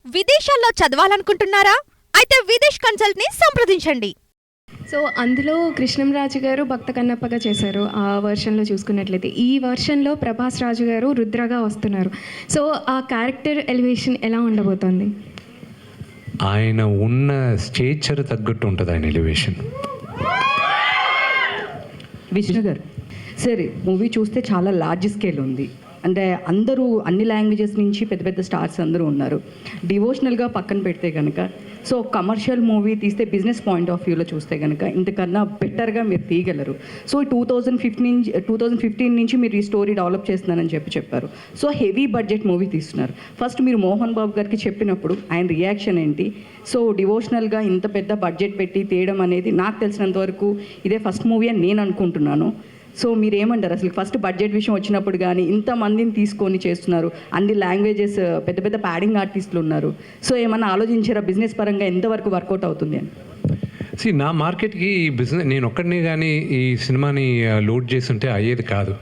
విదేశాల్లో చదవాలనుకుంటున్నారా? అయితే విదేశ్ కన్సల్ట్ని సంప్రదించండి. సో అందులో కృష్ణంరాజు గారు భక్త కన్నప్పగా చేశారు. ఆ వర్షన్లో చూసుకున్నట్లయితే ఈ వర్షన్లో ప్రభాస్ రాజు గారు రుద్రగా వస్తున్నారు. సో ఆ క్యారెక్టర్ ఎలివేషన్ ఎలా ఉండబోతోంది? ఆయన ఉన్న స్టేచర్ తగ్గట్టు ఉంటుంది ఆయన ఎలివేషన్. విష్ణు గారు సరే, మూవీ చూస్తే చాలా లార్జ్ స్కేల్ ఉంది. అంటే అందరూ అన్ని లాంగ్వేజెస్ నుంచి పెద్ద పెద్ద స్టార్స్ అందరూ ఉన్నారు. డివోషనల్గా పక్కన పెడితే కనుక, సో కమర్షియల్ మూవీ తీస్తే బిజినెస్ పాయింట్ ఆఫ్ వ్యూలో చూస్తే కనుక ఇంతకన్నా బెటర్గా మీరు తీయగలరు. సో 2015 నుంచి మీరు ఈ స్టోరీ డెవలప్ చేస్తున్నారని చెప్పారు. సో హెవీ బడ్జెట్ మూవీ తీస్తున్నారు. ఫస్ట్ మీరు మోహన్ బాబు గారికి చెప్పినప్పుడు ఆయన రియాక్షన్ ఏంటి? సో డివోషనల్గా ఇంత పెద్ద బడ్జెట్ పెట్టి తీయడం అనేది నాకు తెలిసినంత వరకు ఇదే ఫస్ట్ మూవీ అని నేను అనుకుంటున్నాను. సో మీరు ఏమంటారు? అసలు ఫస్ట్ బడ్జెట్ విషయం వచ్చినప్పుడు కానీ ఇంతమందిని తీసుకొని చేస్తున్నారు, అన్ని లాంగ్వేజెస్, పెద్ద పెద్ద ప్యాడింగ్ ఆర్టిస్టులు ఉన్నారు. సో ఏమన్నా ఆలోచించారా బిజినెస్ పరంగా ఎంతవరకు వర్కౌట్ అవుతుంది అని? నా మార్కెట్కి ఈ బిజినెస్ నేను ఒక్కడినే కానీ ఈ సినిమాని లోడ్ చేస్తుంటే అయ్యేది కాదు.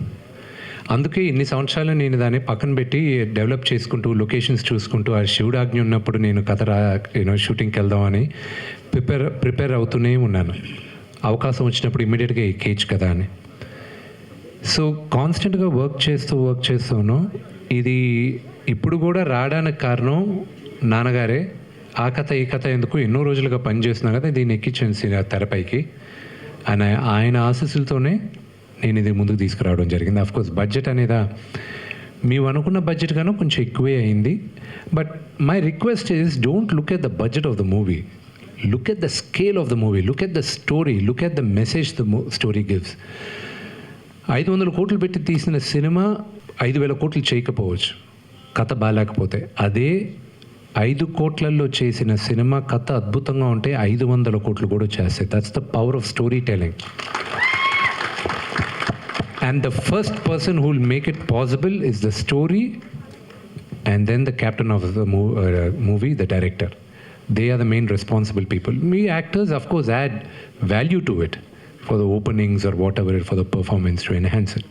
అందుకే ఇన్ని సంవత్సరాలు నేను దాన్ని పక్కన పెట్టి డెవలప్ చేసుకుంటూ లొకేషన్స్ చూసుకుంటూ ఆ శివుడాజ్ఞ ఉన్నప్పుడు నేను షూటింగ్కి వెళ్దామని ప్రిపేర్ అవుతూనే ఉన్నాను. అవకాశం వచ్చినప్పుడు ఇమ్మీడియట్గా ఎక్కేయచ్చు కదా అని. సో కాన్స్టెంట్గా వర్క్ చేస్తూను ఇది ఇప్పుడు కూడా రావడానికి కారణం నాన్నగారే. ఆ కథ ఈ కథ ఎందుకు ఎన్నో రోజులుగా పనిచేస్తున్నా కదా, దీన్ని ఎక్కించాను తెరపైకి. ఆయన ఆశీస్సులతోనే నేను ఇది ముందుకు తీసుకురావడం జరిగింది. ఆఫ్కోర్స్ బడ్జెట్ అనేది మేము అనుకున్న బడ్జెట్ కన్నా కొంచెం ఎక్కువే అయింది. But my request is don't look at the budget of the movie, look at the scale of the movie, look at the story, look at the message the story gives. 500 కోట్లు పెట్టి తీసిన cinema 5,000 కోట్లు చేయకపోవచ్చు కథ బాగాలేకపోతే. అదే 5 కోట్లలో చేసిన సినిమా కథ అద్భుతంగా ఉంటే 500 కోట్లు కూడా చేస్తాయి. That's the power of story telling. And the first person who will make it possible is the story and then the captain of the movie, the director. They are the main responsible people. We actors, of course, add value to it for the openings or whatever, for the performance to enhance it.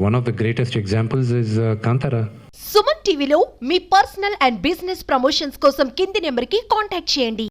One of the greatest examples is Kantara. Suman టీవీలో మీ personal and business promotions కోసం కింది నెంబర్కి contact చేయండి.